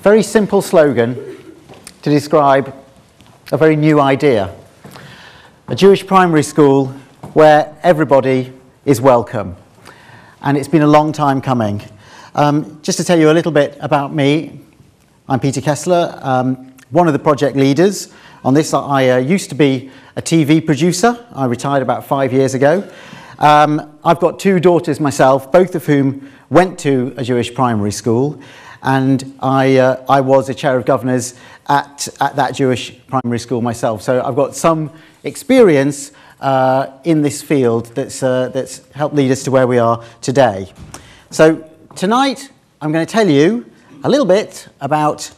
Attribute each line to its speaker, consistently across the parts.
Speaker 1: very simple slogan to describe a very new idea. A Jewish primary school where everybody is welcome. And it's been a long time coming. Just to tell you a little bit about me, I'm Peter Kessler, one of the project leaders on this. I used to be a TV producer. I retired about 5 years ago. I've got two daughters myself, both of whom went to a Jewish primary school, and I was a chair of governors at that Jewish primary school myself. So I've got some experience in this field that's helped lead us to where we are today. So tonight I'm going to tell you a little bit about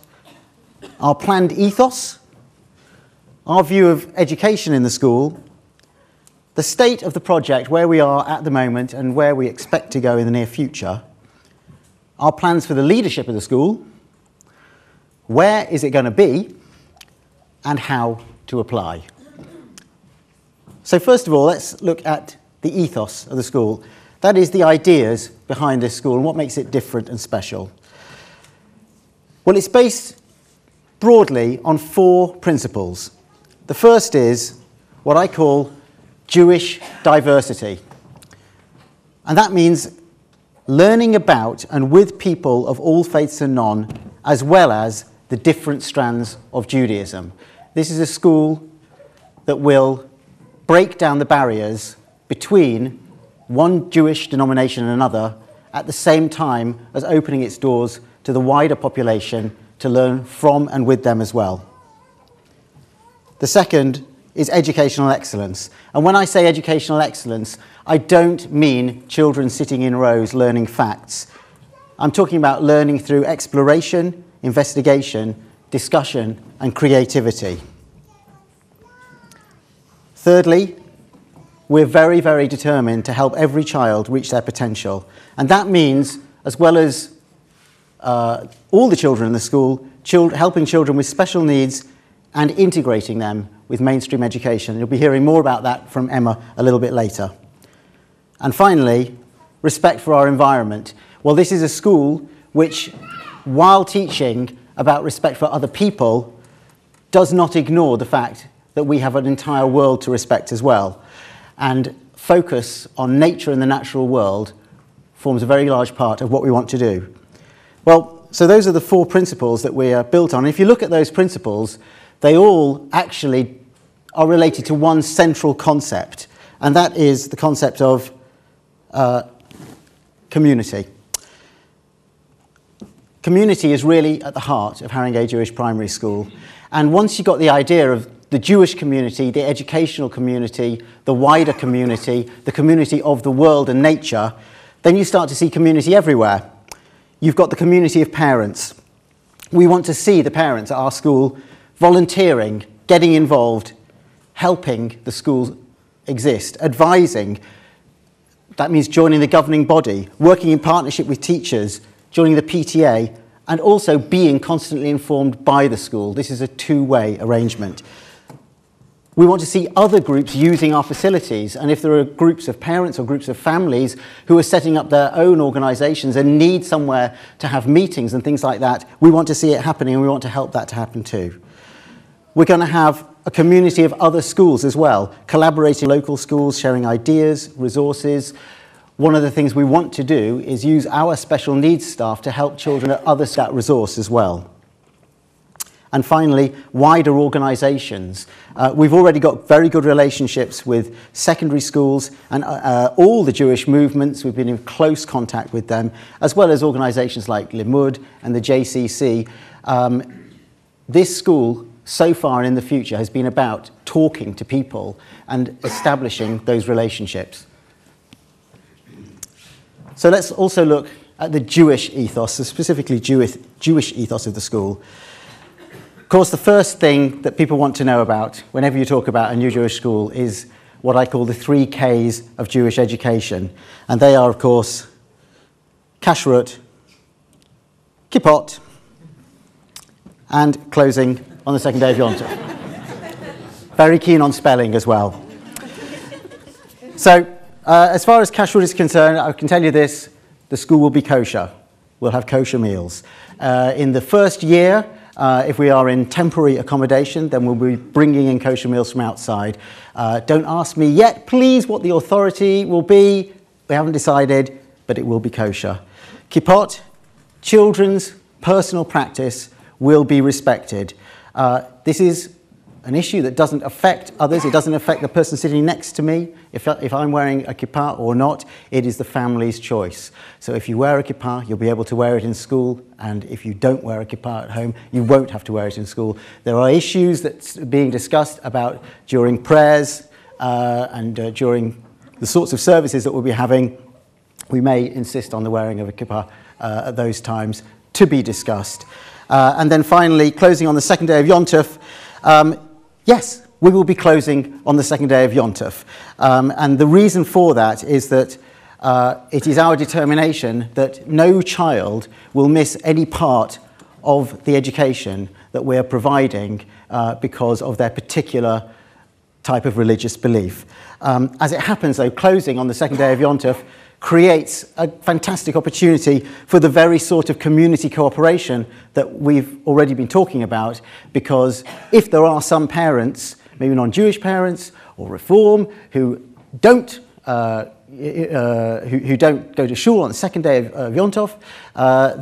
Speaker 1: our planned ethos, our view of education in the school, the state of the project, where we are at the moment and where we expect to go in the near future, our plans for the leadership of the school, where is it going to be, and how to apply. So first of all, let's look at the ethos of the school. That is the ideas behind this school and what makes it different and special. Well, it's based broadly on 4 principles. The first is what I call Jewish diversity. And that means learning about and with people of all faiths and none, as well as the different strands of Judaism. This is a school that will break down the barriers between one Jewish denomination and another at the same time as opening its doors to the wider population to learn from and with them as well. The second is educational excellence. And when I say educational excellence, I don't mean children sitting in rows learning facts. I'm talking about learning through exploration, investigation, discussion, and creativity. Thirdly, we're very, very determined to help every child reach their potential. And that means, as well as all the children in the school, helping children with special needs and integrating them with mainstream education. You'll be hearing more about that from Emma a little bit later. And finally, respect for our environment. Well, this is a school which, while teaching about respect for other people, does not ignore the fact that we have an entire world to respect as well. And focus on nature and the natural world forms a very large part of what we want to do. Well, so those are the 4 principles that we are built on. If you look at those principles, they all actually are related to one central concept, and that is the concept of community. Community is really at the heart of Haringey Jewish Primary School. And once you've got the idea of the Jewish community, the educational community, the wider community, the community of the world and nature, then you start to see community everywhere. You've got the community of parents. We want to see the parents at our school volunteering, getting involved, helping the school exist, advising. That means joining the governing body, working in partnership with teachers, joining the PTA, and also being constantly informed by the school. This is a two-way arrangement. We want to see other groups using our facilities, and if there are groups of parents or groups of families who are setting up their own organisations and need somewhere to have meetings and things like that, we want to see it happening and we want to help that to happen too. We're going to have a community of other schools as well, collaborating with local schools, sharing ideas, resources. One of the things we want to do is use our special needs staff to help children at other that resource as well. And finally, wider organisations. We've already got very good relationships with secondary schools and all the Jewish movements. We've been in close contact with them, as well as organisations like Limud and the JCC. This school, so far and in the future, has been about talking to people and establishing those relationships. So let's also look at the Jewish ethos, specifically Jewish ethos of the school. Of course, the first thing that people want to know about whenever you talk about a new Jewish school is what I call the 3 Ks of Jewish education. And they are, of course, kashrut, kippot, and closing on the second day of Yom Tov. Very keen on spelling as well. So, as far as kashrut is concerned, I can tell you this, the school will be kosher. will have kosher meals. In the first year, if we are in temporary accommodation, then we'll be bringing in kosher meals from outside. Don't ask me yet, please, what the authority will be. We haven't decided, but it will be kosher. Kippot, children's personal practice, will be respected. This is an issue that doesn't affect others. It doesn't affect the person sitting next to me. If I'm wearing a kippah or not, it is the family's choice. So if you wear a kippah, you'll be able to wear it in school, and if you don't wear a kippah at home, you won't have to wear it in school. There are issues that's being discussed about during prayers and during the sorts of services that we'll be having. We may insist on the wearing of a kippah at those times, to be discussed. And then finally, closing on the second day of Yom Tov, yes, we will be closing on the second day of Yom Tov. And the reason for that is that it is our determination that no child will miss any part of the education that we are providing because of their particular type of religious belief. As it happens, though, closing on the second day of Yom Tov creates a fantastic opportunity for the very sort of community cooperation that we've already been talking about, because if there are some parents, maybe non-Jewish parents or Reform, who don't who don't go to shul on the second day of Yom Tov,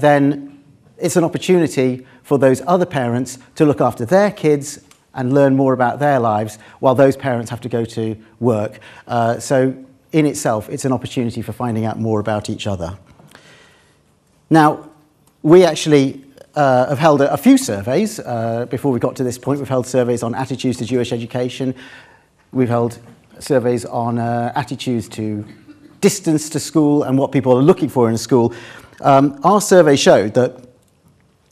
Speaker 1: then it's an opportunity for those other parents to look after their kids and learn more about their lives while those parents have to go to work. So in itself, it's an opportunity for finding out more about each other. Now, we actually have held a few surveys before we got to this point. We've held surveys on attitudes to Jewish education. We've held surveys on attitudes to distance to school and what people are looking for in a school. Our survey showed that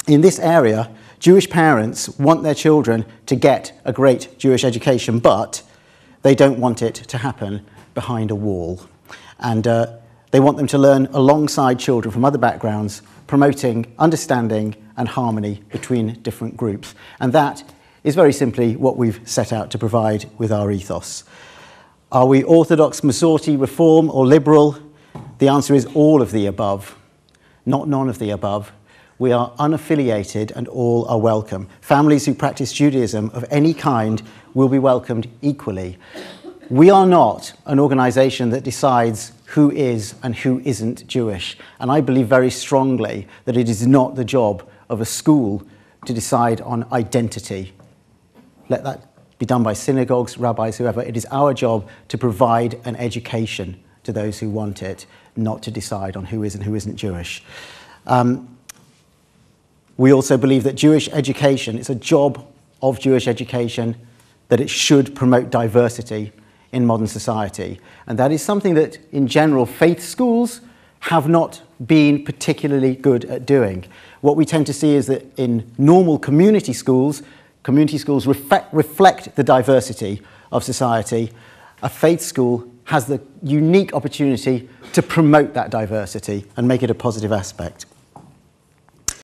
Speaker 1: in this area, Jewish parents want their children to get a great Jewish education, but they don't want it to happen behind a wall. And they want them to learn alongside children from other backgrounds, promoting understanding and harmony between different groups. And that is very simply what we've set out to provide with our ethos. Are we Orthodox, Masorti, Reform, or Liberal? The answer is all of the above, not none of the above. We are unaffiliated and all are welcome. Families who practice Judaism of any kind will be welcomed equally. We are not an organisation that decides who is and who isn't Jewish. And I believe very strongly that it is not the job of a school to decide on identity. Let that be done by synagogues, rabbis, whoever. It is our job to provide an education to those who want it, not to decide on who is and who isn't Jewish. We also believe that Jewish education, it's a job of Jewish education that it should promote diversity in modern society. And that is something that, in general, faith schools have not been particularly good at doing. What we tend to see is that in normal community schools reflect the diversity of society. A faith school has the unique opportunity to promote that diversity and make it a positive aspect.